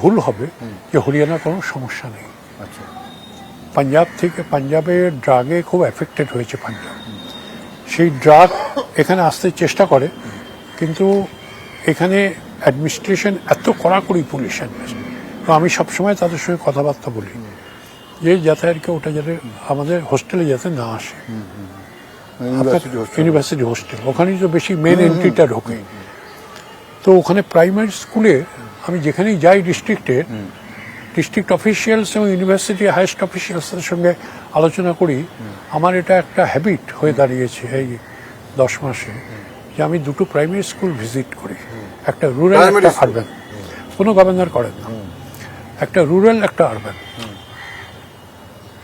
ভুল হবে যে হরিয়ানা কোনো সমস্যা নেই। আচ্ছা, পাঞ্জাব থেকে, পাঞ্জাবে ড্রাগে খুব এফেক্টেড হয়েছে পাঞ্জাব। সেই ড্রাগ এখানে আসতে চেষ্টা করে, কিন্তু এখানে অ্যাডমিনিস্ট্রেশন এত কড়াকড়ি পুলিশ অ্যাডমিনিস্ট্রেশন। তো আমি সবসময় তাদের সঙ্গে কথাবার্তা বলি যে যাতে আর কি ওটা যাতে আমাদের হোস্টেলে যাতে না আসে। ইউনিভার্সিটি হোস্টেল, ওখানেই তো বেশি মেন এন্ট্রিটা ঢোকে। তো ওখানে প্রাইমারি স্কুলে আমি যেখানেই যাই ডিস্ট্রিক্ট অফিসিয়ালস এবং ইউনিভার্সিটি হাইয়েস্ট অফিসিয়ালসের সঙ্গে আলোচনা করি। আমার এটা একটা হ্যাবিট হয়ে দাঁড়িয়েছে এই 10 মাসে, যে আমি দুটো প্রাইমারি স্কুল ভিজিট করি, একটা রুরাল একটা আরবান। কোনো গভর্নর করেন না, একটা রুরাল একটা আরবান।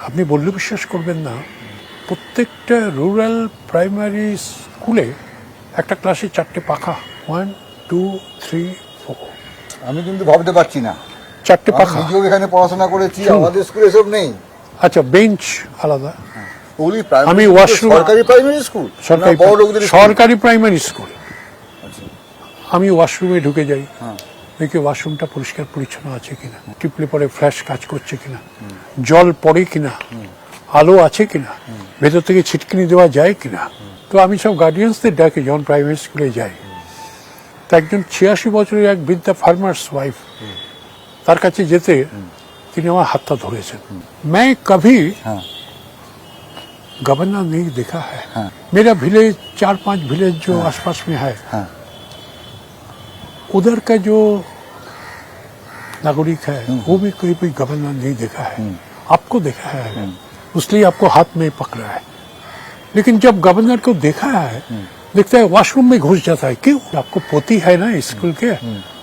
আপনি বললে বিশ্বাস করবেন না, প্রত্যেকটা রুরাল প্রাইমারি স্কুলে একটা ক্লাসে 4টে পাখা, 1 2 3 4। আমি কিন্তু ভাবতে পারছি না, 4টে পাখা। নিজেও এখানে পড়াশোনা করেছি, আমাদের স্কুলে এসব নেই। আচ্ছা, বেঞ্চ আলাদা। আমি ওয়াশরুম, সরকারি প্রাইমারি স্কুল, সরকারি প্রাইমারি স্কুল। আমি ওয়াশরুমে ঢুকে যাই, দেখি ওয়াশরুমটা পরিষ্কার পরিচ্ছন্ন আছে কিনা, টিপলে পরে ফ্ল্যাশ কাজ করছে কিনা, জল পড়ে কিনা, আলো আছে কিনা, ভেতর থেকে ছিটকিনি দেওয়া যায় কিনা। তো আমি সব গার্ডিয়ানসদের ডাকি যখন প্রাইমারি স্কুলে যাই। তো একজন 86 বছরের এক বৃদ্ধা ফার্মার্স ওয়াইফ, তার কাছে যেতে তিনি আমার হাতটা ধরেছেন। मैं कभी गवर्नर नहीं देखा है, मेरा विलेज 4-5 विलेज जो आसपास में है, उधर का जो नागरिक है वो भी कोई गवर्नर नहीं देखा है, आपको देखा है, इसलिए आपको हाथ में पकड़ा है। लेकिन जब गवर्नर को देखा है, देखता है वॉशरूम में घुस जाता है। क्यों? आपको पोती है ना स्कूल के,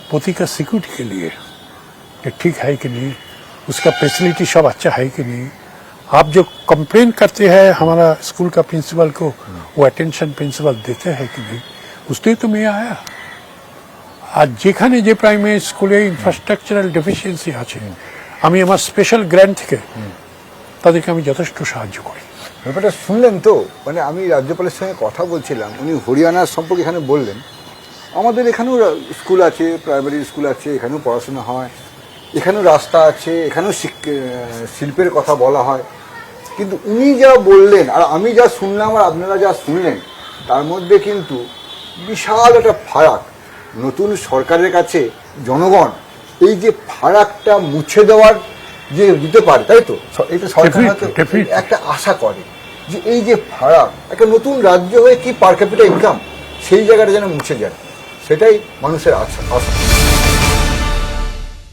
पोती का सिक्योरिटी के लिए कि ठीक है कि नहीं, उसका फैसिलिटी सब अच्छा है कि नहीं। आप जो कंप्लेन करते हैं हमारा स्कूल का प्रिंसिपल को, वो अटेंशन प्रिंसिपल देते हैं कि नहीं, उसलिए तो मैं आया। আর যেখানে যে প্রাইমারি স্কুলে ইনফ্রাস্ট্রাকচারাল ডেফিসিয়েন্সি আছে, আমি আমার স্পেশাল গ্র্যান্ট থেকে তাদেরকে আমি যথেষ্ট সাহায্য করি। ব্যাপারটা শুনলেন তো, মানে আমি রাজ্যপালের সঙ্গে কথা বলছিলাম, উনি হরিয়ানার সম্পর্কে এখানে বললেন। আমাদের এখানেও স্কুল আছে, প্রাইমারি স্কুল আছে, এখানেও পড়াশোনা হয়, এখানেও রাস্তা আছে, এখানেও শিল্পের কথা বলা হয়। কিন্তু উনি যা বললেন আর আমি যা শুনলাম আর আপনারা যা শুনলেন, তার মধ্যে কিন্তু বিশাল একটা ফারাক। নতুন সরকারের কাছে জনগণ এই যে ফারাকটা মুছে দেওয়ার যে দিতে পারে, তাই তো এটা সরকার একটা আশা করে যে এই যে ফারাক, একটা নতুন রাজ্য হয়ে কি পার ক্যাপিটা ইনকাম, সেই জায়গাটা যেন মুছে যায়, সেটাই মানুষের আশা।